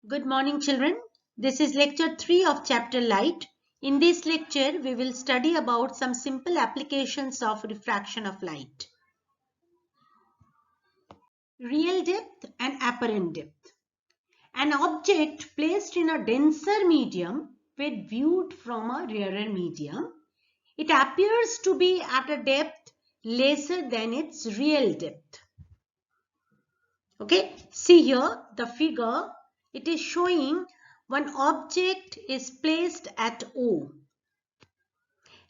Good morning, children. This is lecture 3 of chapter Light. In this lecture, we will study about some simple applications of refraction of light. Real depth and apparent depth. An object placed in a denser medium when viewed from a rarer medium, it appears to be at a depth lesser than its real depth. Okay, see here the figure. It is showing one object is placed at O.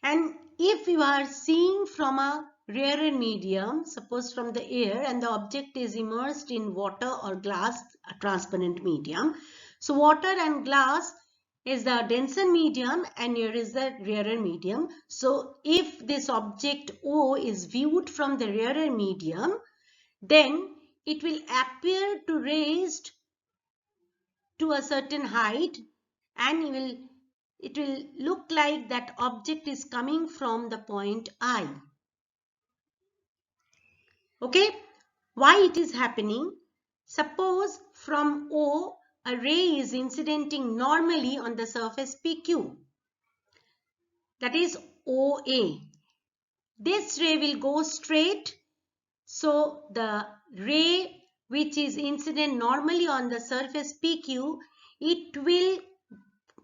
And if you are seeing from a rarer medium, suppose from the air, and the object is immersed in water or glass, a transparent medium. So water and glass is the denser medium and here is the rarer medium. So if this object O is viewed from the rarer medium, then it will appear to raised to a certain height and it will look like that object is coming from the point I. Okay, why it is happening? Suppose from O a ray is incidenting normally on the surface PQ, that is OA. This ray will go straight, so the ray which is incident normally on the surface PQ, it will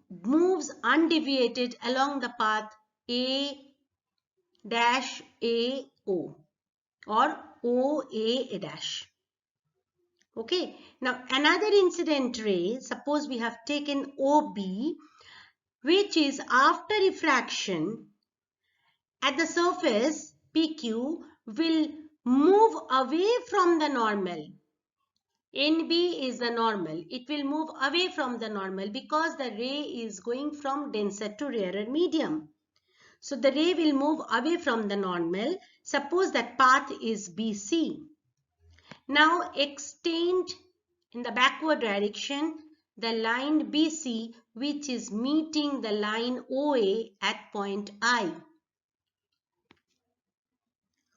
moves undeviated along the path A dash AO or OA dash. Okay, now another incident ray, suppose we have taken OB, which is after refraction at the surface PQ will move away from the normal. NB is the normal. It will move away from the normal because the ray is going from denser to rarer medium. So the ray will move away from the normal. Suppose that path is BC. Now extend in the backward direction the line BC, which is meeting the line OA at point I.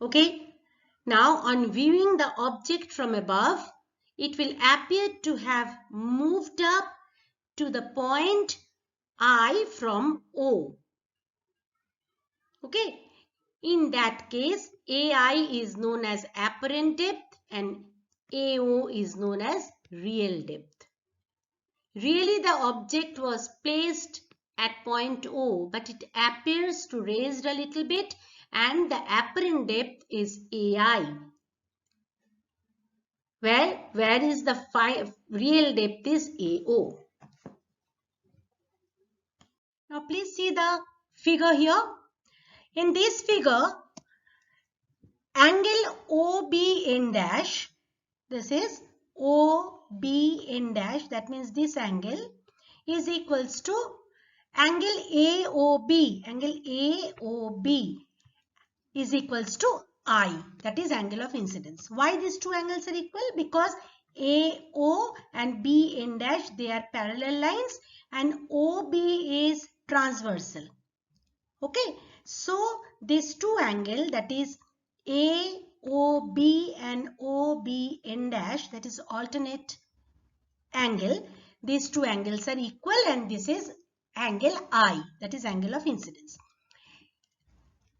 Okay. Now on viewing the object from above, it will appear to have moved up to the point I from O. Okay. In that case, AI is known as apparent depth and AO is known as real depth. Really, the object was placed at point O, but it appears to raised a little bit and the apparent depth is AI. Where is the real depth is AO. Now please see the figure here. In this figure, angle OBN dash, this is OBN dash, that means this angle is equals to angle AOB. Angle AOB is equals to I, that is angle of incidence. Why these two angles are equal? Because AO and BN dash, they are parallel lines and OB is transversal. Okay, so these two angles, that is AOB and OBN dash, that is alternate angle, these two angles are equal and this is angle I, that is angle of incidence.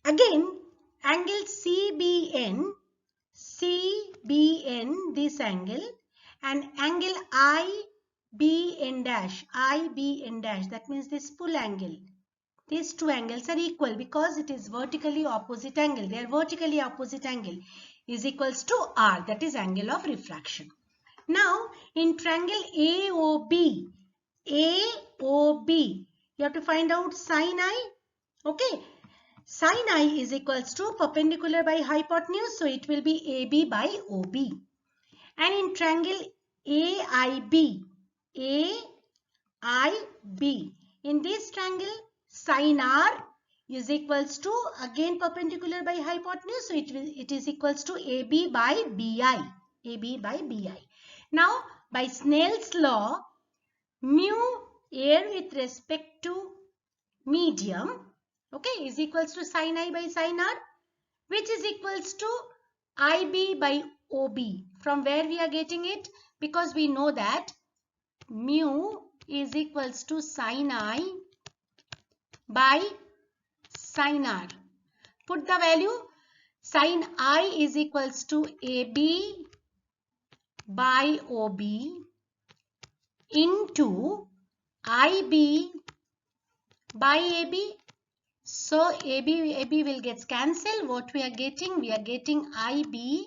Again, angle CBN, this angle, and angle IBN dash, that means this full angle. These two angles are equal because it is vertically opposite angle. They are vertically opposite angle is equals to R, that is angle of refraction. Now, in triangle AOB, you have to find out sin I. Okay, sin I is equals to perpendicular by hypotenuse, so it will be AB by OB. And in triangle AIB, in this triangle, sin R is equals to again perpendicular by hypotenuse, so it is equals to AB by BI. Now by Snell's law, mu air with respect to medium, okay, is equals to sin I by sin R, which is equals to IB by OB. From where we are getting it? Because we know that mu is equals to sin I by sin R. Put the value. Sin I is equals to AB by OB into IB by AB. So AB will get cancelled. What we are getting? We are getting IB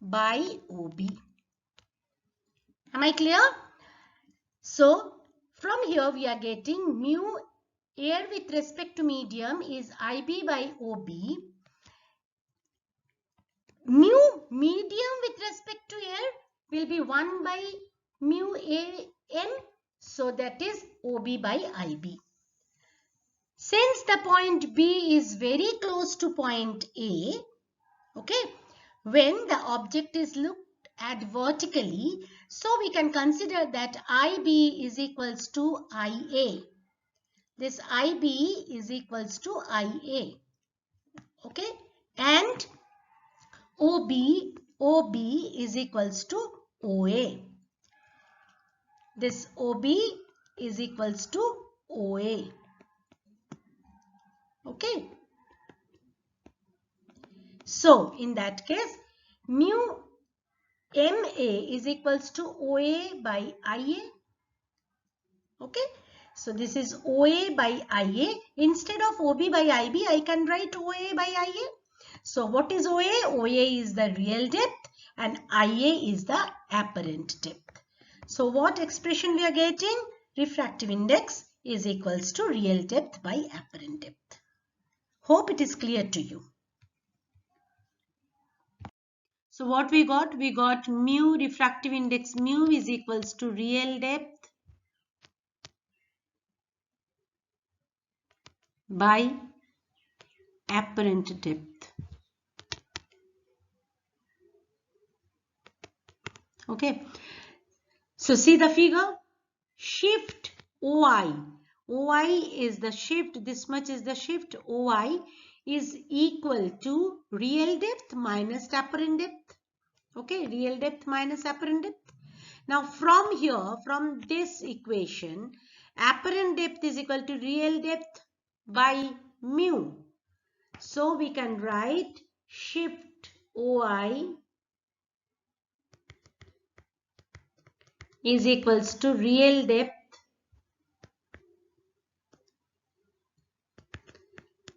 by OB. Am I clear? So from here we are getting mu air with respect to medium is IB by OB. Mu medium with respect to air will be 1 by mu AM. So that is OB by IB. Since the point B is very close to point A, okay, when the object is looked at vertically, so we can consider that IB is equals to IA. This IB is equals to IA, okay, and OB is equals to OA. This OB is equals to OA, okay. So in that case, mu MA is equals to OA by IA. Okay. So this is OA by IA. Instead of OB by IB, I can write OA by IA. So what is OA? OA is the real depth and IA is the apparent depth. So what expression we are getting? Refractive index is equals to real depth by apparent depth. Hope it is clear to you. So what we got? We got mu refractive index mu is equals to real depth by apparent depth. Okay. So see the figure. Shift OI. OI is the shift. This much is the shift. OI is equal to real depth minus apparent depth. Okay. Real depth minus apparent depth. Now from here, from this equation, apparent depth is equal to real depth by mu. So we can write shift OI is equals to real depth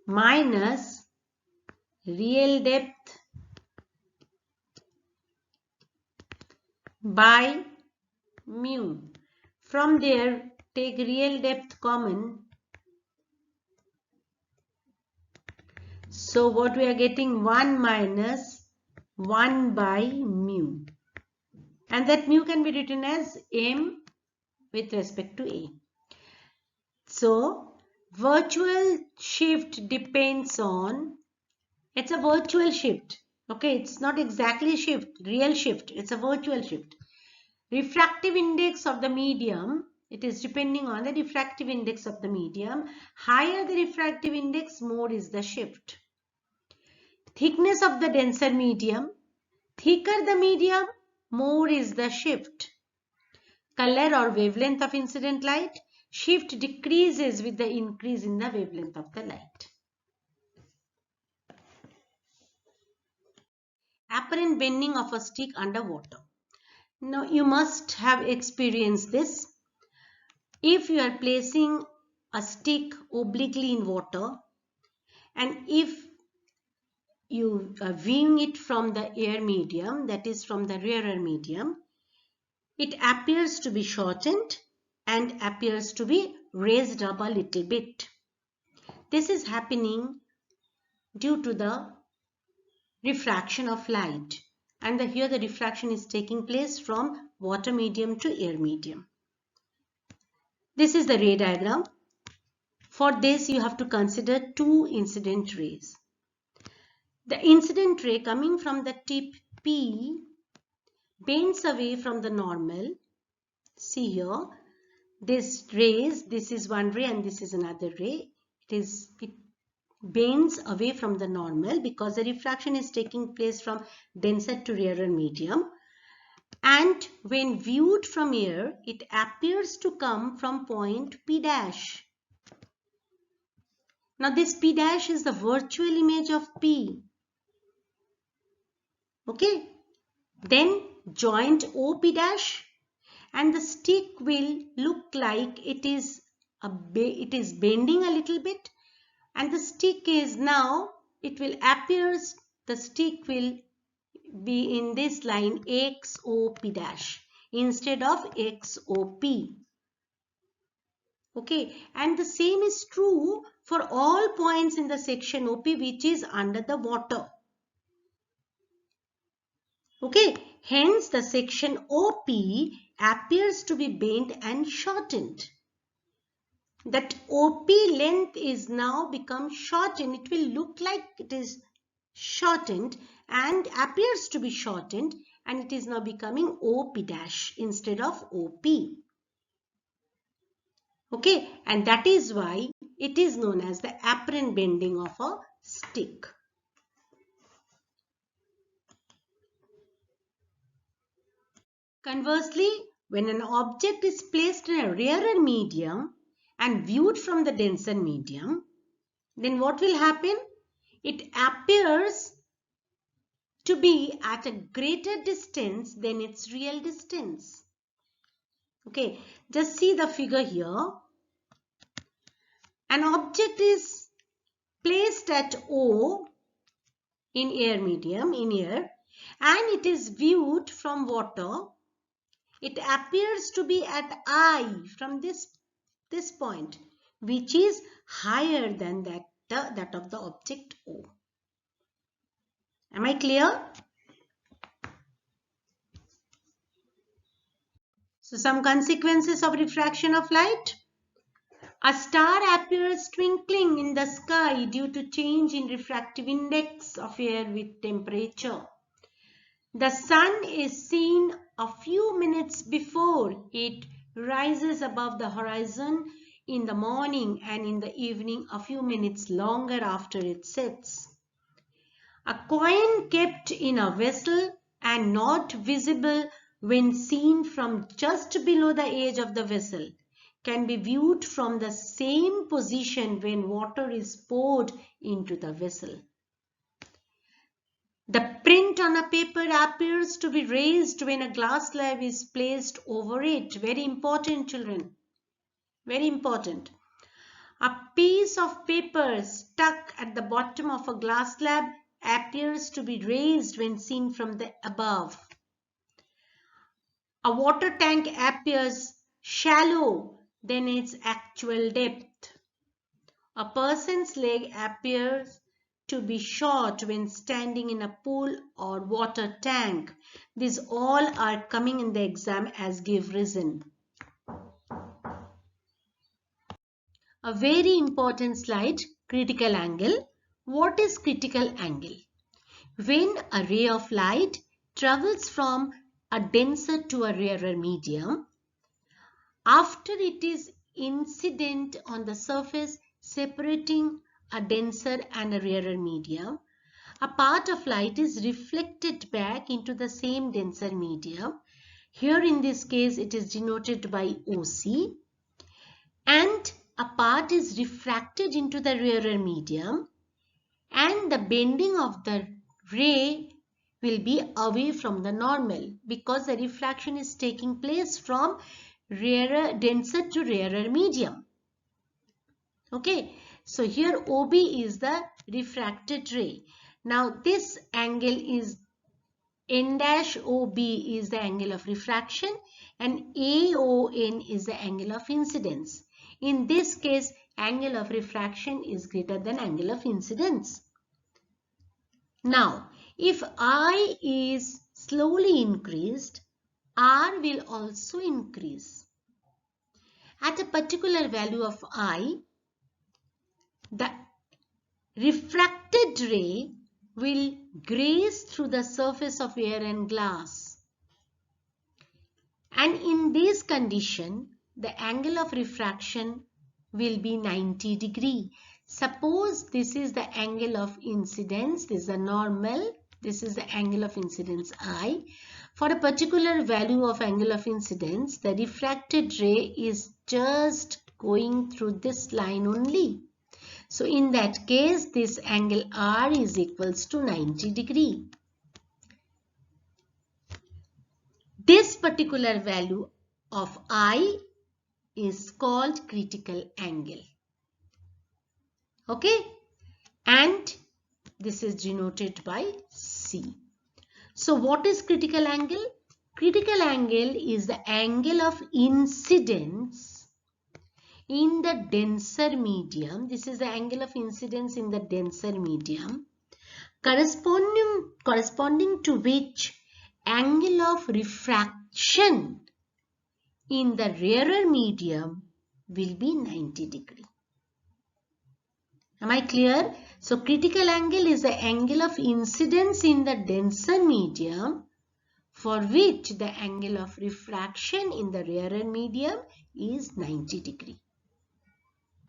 minus real depth by mu. From there, take real depth common. So what we are getting? 1 minus 1 by mu. And that mu can be written as M with respect to A. So virtual shift depends on, it's a virtual shift. Okay, it's not exactly shift, real shift. It's a virtual shift. Refractive index of the medium, it is depending on the refractive index of the medium. Higher the refractive index, more is the shift. Thickness of the denser medium, thicker the medium, more is the shift. Color or wavelength of incident light, shift decreases with the increase in the wavelength of the light. Apparent bending of a stick under water. Now you must have experienced this. If you are placing a stick obliquely in water and if you are viewing it from the air medium, that is from the rarer medium, it appears to be shortened and appears to be raised up a little bit. This is happening due to the refraction of light, and here the refraction is taking place from water medium to air medium. This is the ray diagram. For this you have to consider two incident rays. The incident ray coming from the tip P bends away from the normal. See here, this rays, this is one ray and this is another ray. It bends away from the normal because the refraction is taking place from denser to rarer medium. And when viewed from here, it appears to come from point P dash. Now this P dash is the virtual image of P. Okay. Then joint OP dash, and the stick will look like it is bending a little bit, and the stick is now, it will appear, the stick will be in this line XOP dash instead of XOP. Okay, and the same is true for all points in the section OP which is under the water. Okay, hence the section OP appears to be bent and shortened. That OP length is now become shortened. It will look like it is shortened and appears to be shortened, and it is now becoming OP dash instead of OP. Okay, and that is why it is known as the apparent bending of a stick. Conversely, when an object is placed in a rarer medium and viewed from the denser medium, then what will happen? It appears to be at a greater distance than its real distance. Okay, just see the figure here. An object is placed at O in air medium, in air, and it is viewed from water. It appears to be at I from this point, which is higher than that of the object O. Am I clear? So some consequences of refraction of light. A star appears twinkling in the sky due to change in refractive index of air with temperature. The sun is seen a few minutes before it rises above the horizon in the morning, and in the evening a few minutes longer after it sets. A coin kept in a vessel and not visible when seen from just below the edge of the vessel can be viewed from the same position when water is poured into the vessel. The print on a paper appears to be raised when a glass slab is placed over it. Very important, children. Very important. A piece of paper stuck at the bottom of a glass slab appears to be raised when seen from the above. A water tank appears shallow than its actual depth. A person's leg appears to be short when standing in a pool or water tank. These all are coming in the exam as give reason. A very important slide, critical angle. What is critical angle? When a ray of light travels from a denser to a rarer medium, after it is incident on the surface separating a denser and a rarer medium, a part of light is reflected back into the same denser medium. Here in this case it is denoted by OC, and a part is refracted into the rarer medium, and the bending of the ray will be away from the normal because the refraction is taking place from denser to rarer medium. Okay, so here OB is the refracted ray. Now this angle is N dash OB is the angle of refraction, and AON is the angle of incidence. In this case, angle of refraction is greater than angle of incidence. Now, if I is slowly increased, R will also increase. At a particular value of I, the refracted ray will graze through the surface of air and glass. And in this condition, the angle of refraction will be 90 degree. Suppose this is the angle of incidence, this is the normal, this is the angle of incidence I. For a particular value of angle of incidence, the refracted ray is just going through this line only. So in that case, this angle R is equals to 90 degree. This particular value of I is called critical angle. Okay, and this is denoted by C. So what is critical angle? Critical angle is the angle of incidence in the denser medium. This is the angle of incidence in the denser medium, corresponding to which angle of refraction in the rarer medium will be 90 degree. Am I clear? So critical angle is the angle of incidence in the denser medium for which the angle of refraction in the rarer medium is 90 degree.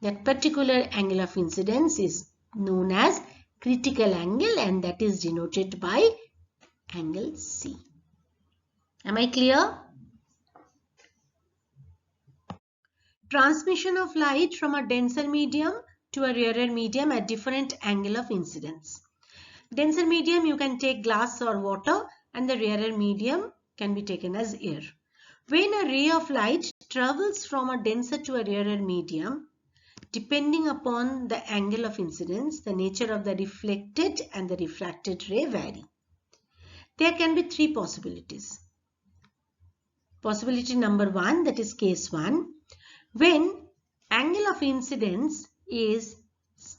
That particular angle of incidence is known as critical angle, and that is denoted by angle C. Am I clear? Transmission of light from a denser medium to a rarer medium at different angle of incidence. Denser medium you can take glass or water, and the rarer medium can be taken as air. When a ray of light travels from a denser to a rarer medium, depending upon the angle of incidence, the nature of the reflected and the refracted ray vary. There can be three possibilities. Possibility number 1, that is case 1, when angle of incidence is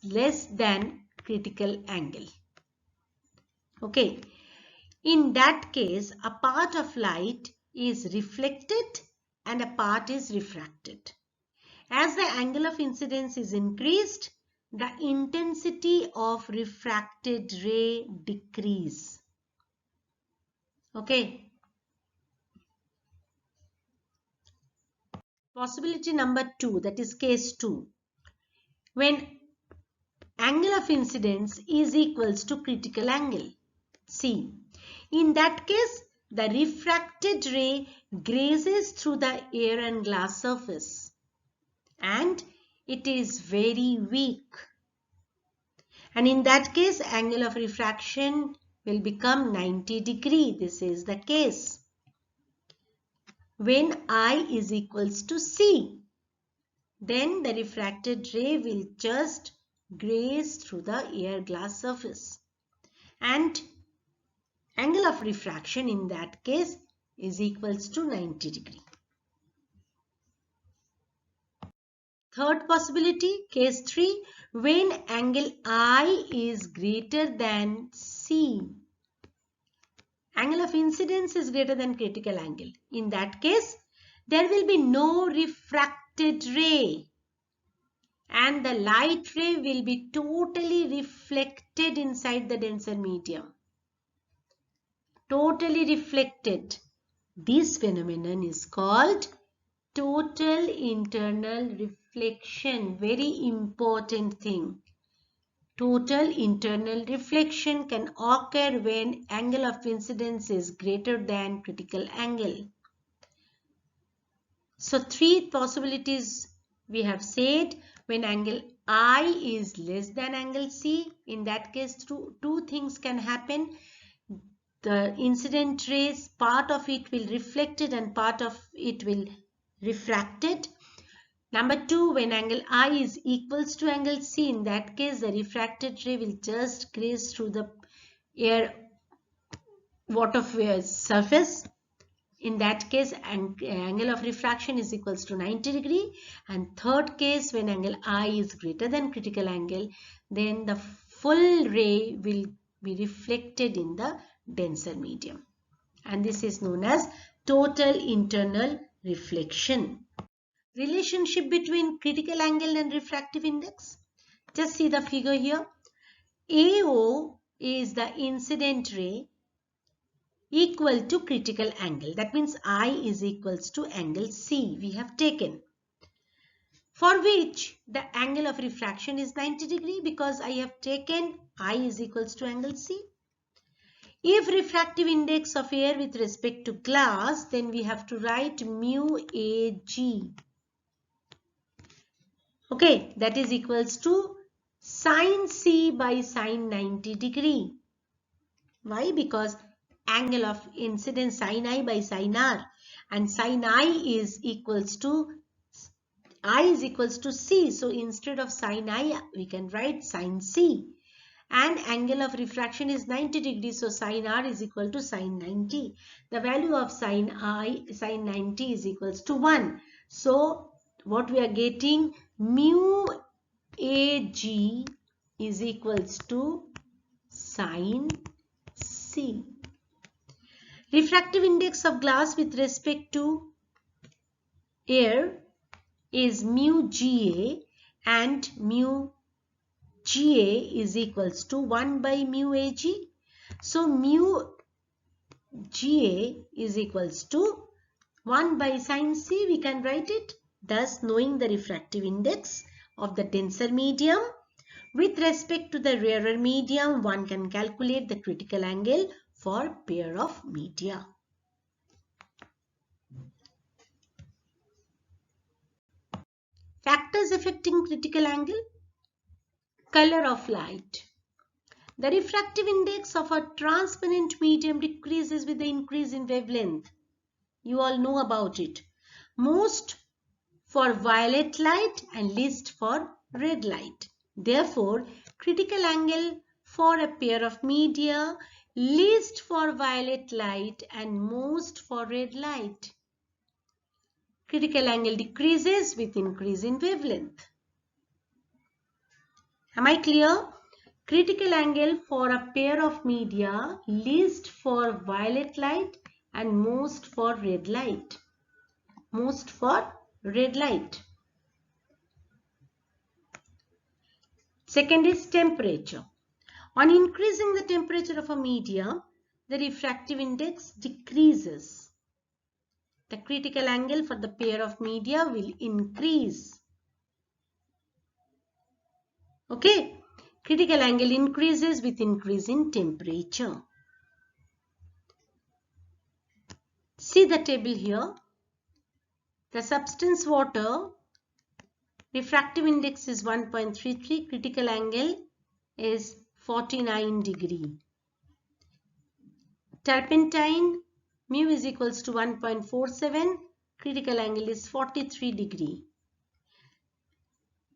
less than critical angle. Okay, in that case, a part of light is reflected and a part is refracted. As the angle of incidence is increased, the intensity of refracted ray decrease. Okay. Possibility number 2, that is case 2. When angle of incidence is equals to critical angle. See, in that case, the refracted ray grazes through the air and glass surface, and it is very weak. And in that case, angle of refraction will become 90 degree. This is the case. When I is equals to C, then the refracted ray will just graze through the air glass surface, and angle of refraction in that case is equals to 90 degree. Third possibility, case 3, when angle I is greater than C. Angle of incidence is greater than critical angle. In that case, there will be no refracted ray, and the light ray will be totally reflected inside the denser medium. Totally reflected. This phenomenon is called total internal reflection. Very important thing. Total internal reflection can occur when angle of incidence is greater than critical angle. So three possibilities we have said. When angle I is less than angle C, in that case two things can happen. The incident rays, part of it will reflected and part of it will refracted. Number 2, when angle I is equals to angle C, in that case the refracted ray will just graze through the air water surface. In that case, angle of refraction is equals to 90 degree. And third case, when angle I is greater than critical angle, then the full ray will be reflected in the denser medium. And this is known as total internal reflection. Relationship between critical angle and refractive index. Just see the figure here. AO is the incident ray equal to critical angle. That means I is equals to angle C we have taken, for which the angle of refraction is 90 degree because I have taken I is equals to angle C. If refractive index of air with respect to glass, then we have to write mu Ag. Okay, that is equals to sin C by sin 90 degree. Why? Because angle of incidence sin I by sin R, and sin I is equals to C. So instead of sin I, we can write sin C. And angle of refraction is 90 degrees, so sin R is equal to sin 90. The value of sin 90 is equals to 1. So what we are getting, mu Ag is equals to sin C. Refractive index of glass with respect to air is mu Ga, and mu Ga is equals to 1 by mu Ag. So mu Ga is equals to 1 by sin C, we can write it. Thus, knowing the refractive index of the denser medium with respect to the rarer medium, one can calculate the critical angle for pair of media. Factors affecting critical angle. Color of light. The refractive index of a transparent medium decreases with the increase in wavelength. You all know about it. Most for violet light and least for red light. Therefore, critical angle for a pair of media, least for violet light and most for red light. Critical angle decreases with increase in wavelength. Am I clear? Critical angle for a pair of media, least for violet light and most for red light. Most for red light. Second is temperature. On increasing the temperature of a medium, the refractive index decreases. The critical angle for the pair of media will increase. Okay. Critical angle increases with increase in temperature. See the table here. The substance water, refractive index is 1.33, critical angle is 49 degree. Turpentine, mu is equals to 1.47, critical angle is 43 degree.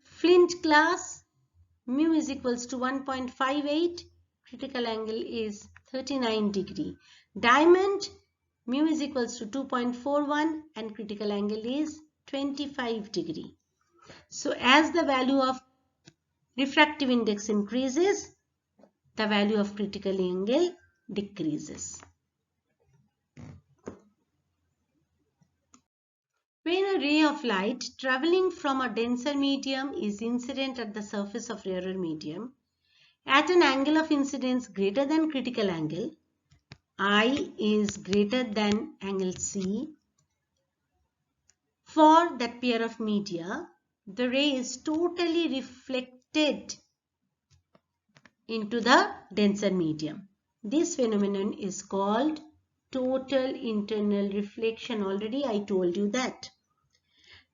Flint glass, mu is equals to 1.58, critical angle is 39 degree. Diamond, mu is equals to 2.41 and critical angle is 25 degree. So as the value of refractive index increases, the value of critical angle decreases. When a ray of light traveling from a denser medium is incident at the surface of rarer medium at an angle of incidence greater than critical angle, I is greater than angle C, for that pair of media, the ray is totally reflected into the denser medium. This phenomenon is called total internal reflection. Already I told you that.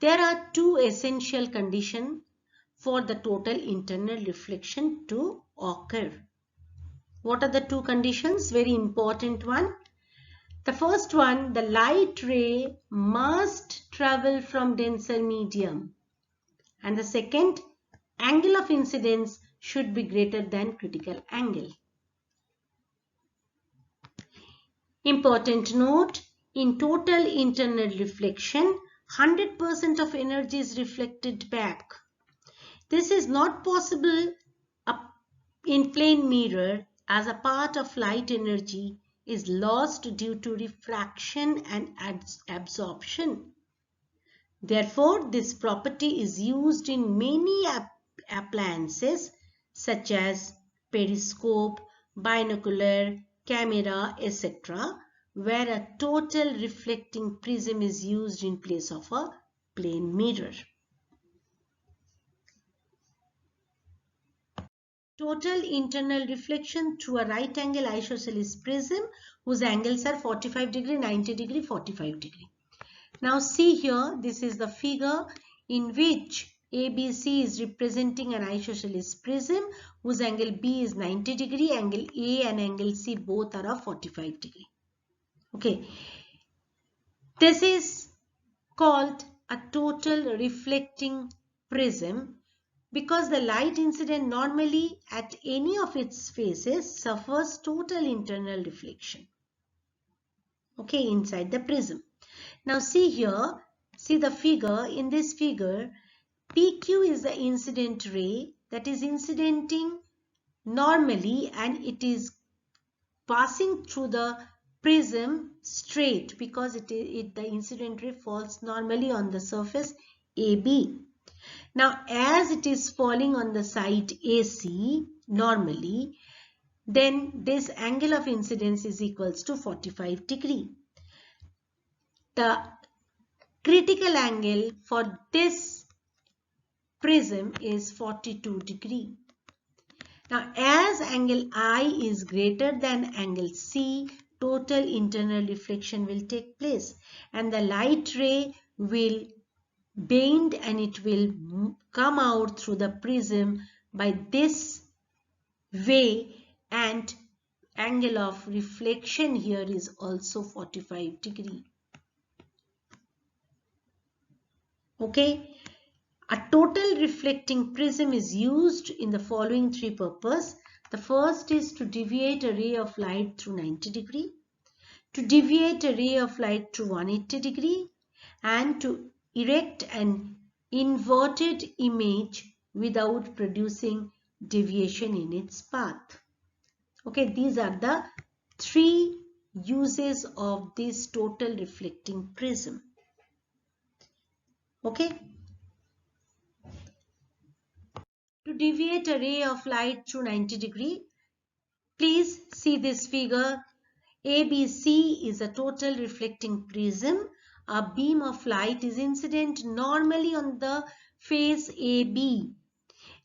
There are two essential conditions for the total internal reflection to occur. What are the two conditions? Very important one. The first one, the light ray must travel from denser medium. And the second, angle of incidence should be greater than critical angle. Important note, in total internal reflection, 100% of energy is reflected back. This is not possible in plane mirror as a part of light energy is lost due to refraction and absorption. Therefore, this property is used in many appliances such as periscope, binocular, camera, etc., where a total reflecting prism is used in place of a plane mirror. Total internal reflection through a right angle isosceles prism whose angles are 45 degree, 90 degree, 45 degree. Now see here, this is the figure in which ABC is representing an isosceles prism whose angle B is 90 degree, angle A and angle C both are of 45 degree. Okay, this is called a total reflecting prism because the light incident normally at any of its faces suffers total internal reflection. Okay, inside the prism. Now see here, see the figure. In this figure, PQ is the incident ray that is incidenting normally and it is passing through the prism straight because the incident ray falls normally on the surface AB. Now as it is falling on the side AC normally, then this angle of incidence is equals to 45 degree. The critical angle for this prism is 42 degree. Now as angle I is greater than angle C, total internal reflection will take place and the light ray will bend and it will come out through the prism by this way, and angle of reflection here is also 45 degree. Okay. A total reflecting prism is used in the following three purposes. The first is to deviate a ray of light through 90 degree, to deviate a ray of light through 180 degree, and to erect an inverted image without producing deviation in its path. Okay, these are the three uses of this total reflecting prism. Okay. To deviate a ray of light through 90 degree, please see this figure. ABC is a total reflecting prism. A beam of light is incident normally on the face AB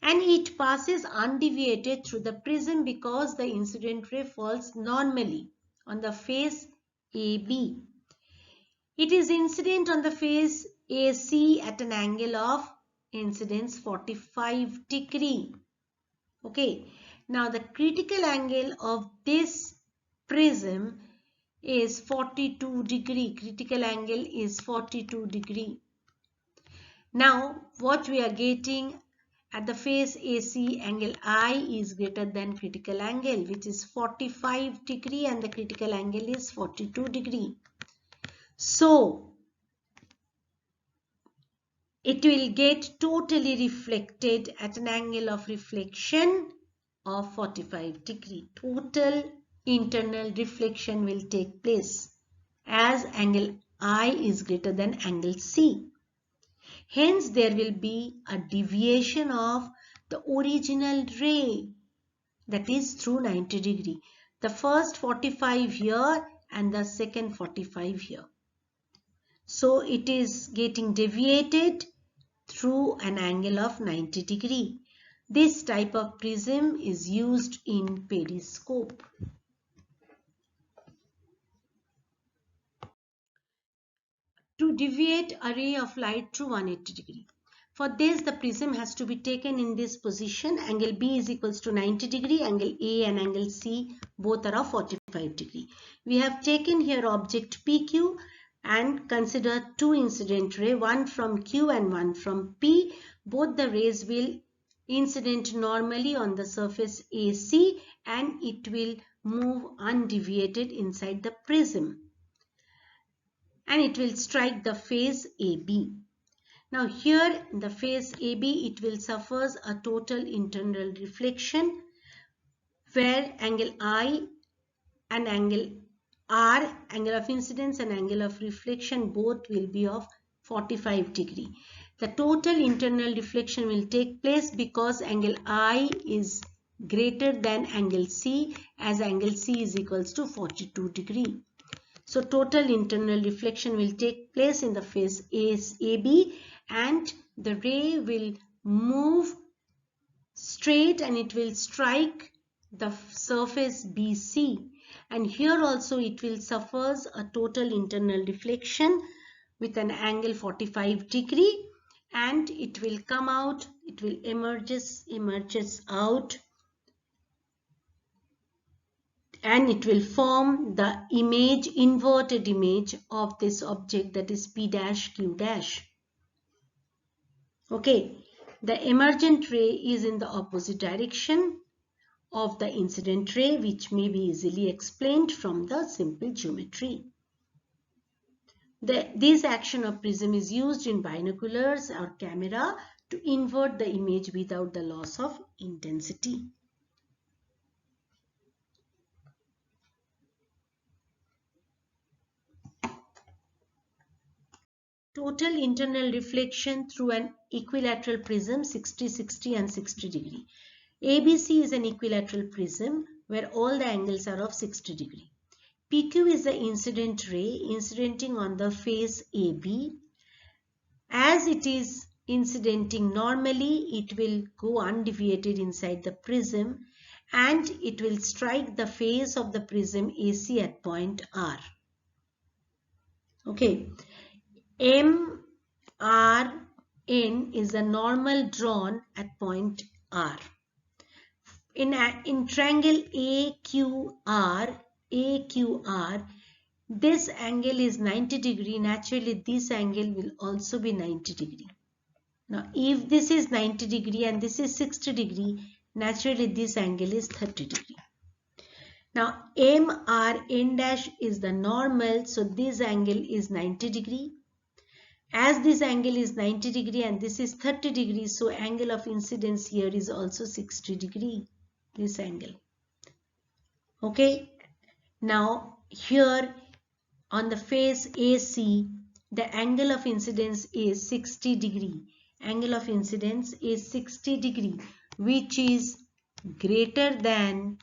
and it passes undeviated through the prism because the incident ray falls normally on the face AB. It is incident on the face AC at an angle of incidence 45 degree. Okay, now the critical angle of this prism is 42 degree. Critical angle is 42 degree. Now what we are getting at the face AC, angle I is greater than critical angle, which is 45 degree and the critical angle is 42 degree. So it will get totally reflected at an angle of reflection of 45 degree. Total internal reflection will take place as angle I is greater than angle C. Hence, there will be a deviation of the original ray, that is through 90 degree. The first 45 here and the second 45 here. So it is getting deviated through an angle of 90 degree. This type of prism is used in periscope. To deviate a ray of light through 180 degree. For this, the prism has to be taken in this position. Angle B is equals to 90 degree. Angle A and angle C both are of 45 degree. We have taken here object PQ and consider two incident ray, one from Q and one from P. Both the rays will incident normally on the surface AC and it will move undeviated inside the prism and it will strike the face AB. Now here in the face AB it will suffers a total internal reflection where angle I and angle R, angle of incidence and angle of reflection both will be of 45 degree. The total internal reflection will take place because angle I is greater than angle C as angle C is equals to 42 degree. So total internal reflection will take place in the face AB and the ray will move straight and it will strike the surface BC, and here also it will suffers a total internal deflection with an angle 45 degree, and it will come out, it will emerges out, and it will form the image, inverted image of this object, that is P dash Q dash. Okay, the emergent ray is in the opposite direction of the incident ray, which may be easily explained from the simple geometry. This action of prism is used in binoculars or camera to invert the image without the loss of intensity. Total internal reflection through an equilateral prism 60, 60 and 60 degree. ABC is an equilateral prism where all the angles are of 60 degree. PQ is the incident ray incidenting on the face AB. As it is incidenting normally, it will go undeviated inside the prism and it will strike the face of the prism AC at point R. Okay. MRN is a normal drawn at point R. In triangle AQR, this angle is 90 degree. Naturally, this angle will also be 90 degree. Now, if this is 90 degree and this is 60 degree, naturally this angle is 30 degree. Now, MRN dash is the normal, so this angle is 90 degree. As this angle is 90 degree and this is 30 degrees, so angle of incidence here is also 60 degree, this angle. Okay. Now here on the face AC, the angle of incidence is 60 degree. Angle of incidence is 60 degree, which is greater than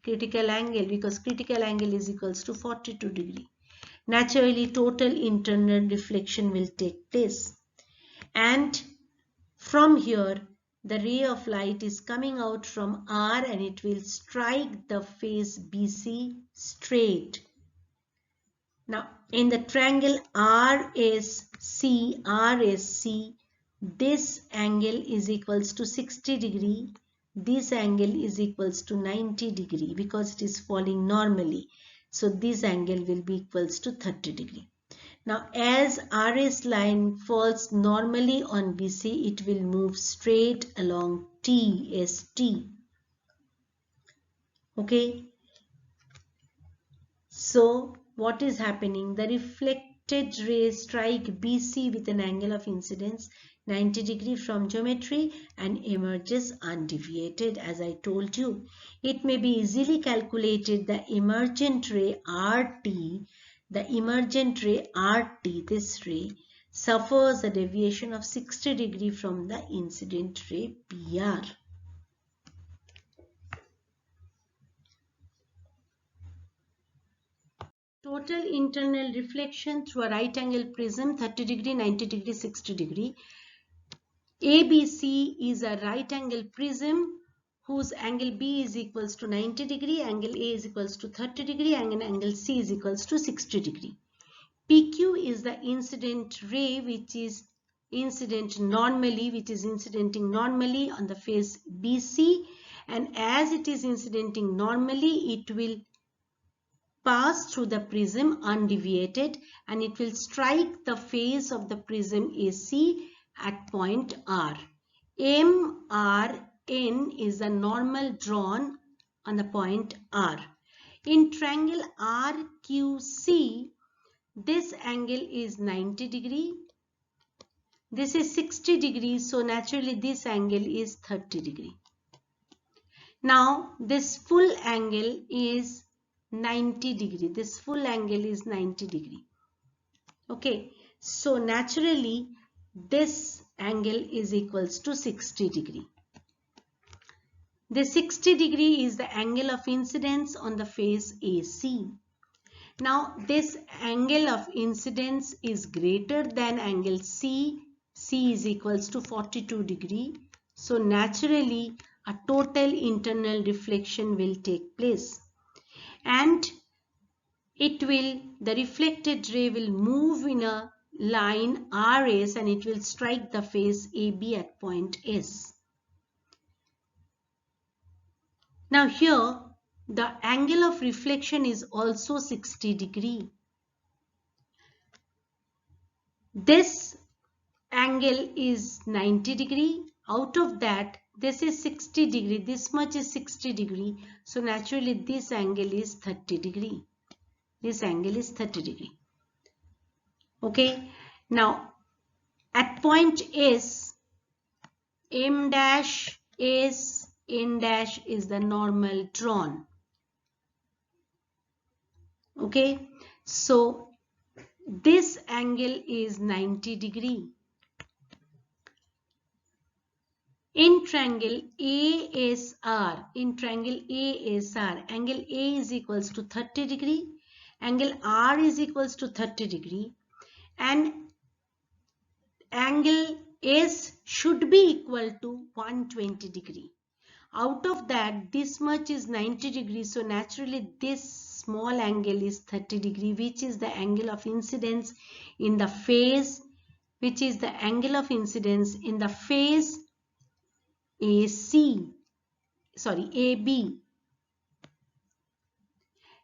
critical angle, because critical angle is equals to 42 degree. Naturally, total internal reflection will take place. And from here, the ray of light is coming out from R and it will strike the face BC straight. Now, in the triangle RSC, this angle is equals to 60 degree. This angle is equals to 90 degree because it is falling normally. So this angle will be equals to 30 degree. Now as RS line falls normally on BC, it will move straight along TST. Okay. So what is happening? The reflected rays strike BC with an angle of incidence 90 degree from geometry and emerges undeviated, as I told you. It may be easily calculated the emergent ray RT, this ray, suffers a deviation of 60 degree from the incident ray PR. Total internal reflection through a right angle prism 30 degree, 90 degree, 60 degree. ABC is a right angle prism whose angle B is equals to 90 degree, angle A is equals to 30 degree, and angle C is equals to 60 degree. PQ is the incident ray which is incidenting normally on the face BC, and as it is incidenting normally, it will pass through the prism undeviated and it will strike the face of the prism AC at point R. MRN is a normal drawn on the point R. In triangle RQC, this angle is 90 degree. This is 60 degrees, so naturally this angle is 30 degree. Now this full angle is 90 degree. This full angle is 90 degree. Okay, so naturally this angle is equals to 60 degree. The 60 degree is the angle of incidence on the face AC. Now this angle of incidence is greater than angle C. C is equals to 42 degree. So naturally, a total internal reflection will take place. And the reflected ray will move in a line RS and it will strike the face AB at point S. Now here, the angle of reflection is also 60 degree. This angle is 90 degree. Out of that, this is 60 degree. This much is 60 degree. So naturally, this angle is 30 degree. This angle is 30 degree. Okay. Now, at point S, M dash S, N dash is the normal drawn. Okay. So, this angle is 90 degree. In triangle ASR, angle A is equals to 30 degree, angle R is equals to 30 degree, and angle S should be equal to 120 degree. Out of that, this much is 90 degrees, so naturally this small angle is 30 degree, which is the angle of incidence in the phase, AB.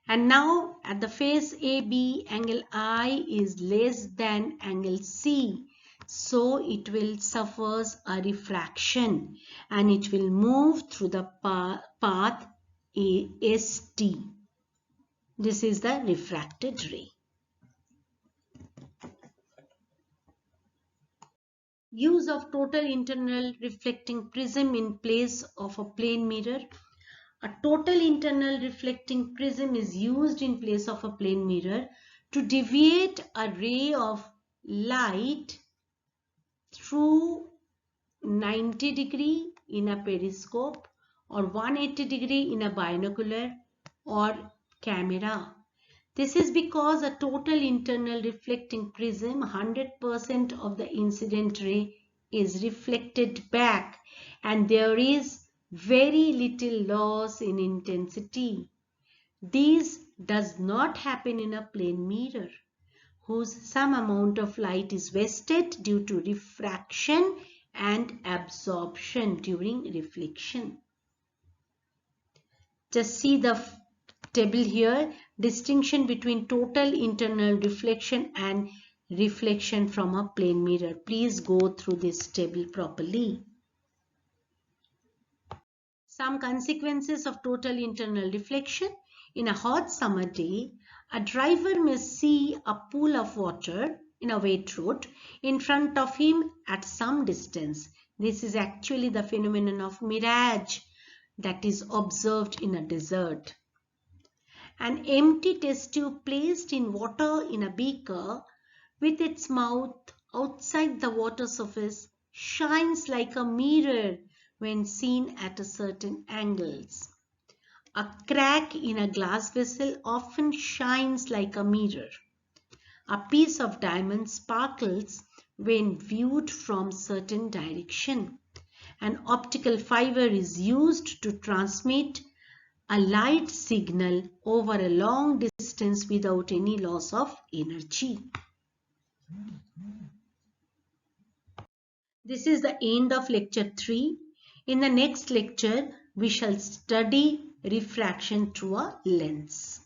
And now at the face AB, angle I is less than angle C. So it will suffer a refraction and it will move through the path AST. This is the refracted ray. Use of total internal reflecting prism in place of a plane mirror. A total internal reflecting prism is used in place of a plane mirror to deviate a ray of light through 90 degree in a periscope or 180 degree in a binocular or camera. This is because a total internal reflecting prism, 100% of the incident ray is reflected back and there is very little loss in intensity. This does not happen in a plane mirror, whose some amount of light is wasted due to refraction and absorption during reflection. Just see the table here, distinction between total internal reflection and reflection from a plane mirror. Please go through this table properly. Some consequences of total internal reflection. In a hot summer day, a driver may see a pool of water in a wet road in front of him at some distance. This is actually the phenomenon of mirage that is observed in a desert. An empty test tube placed in water in a beaker with its mouth outside the water surface shines like a mirror when seen at a certain angles. A crack in a glass vessel often shines like a mirror. A piece of diamond sparkles when viewed from certain direction. An optical fiber is used to transmit a light signal over a long distance without any loss of energy. This is the end of lecture 3. In the next lecture, we shall study refraction through a lens.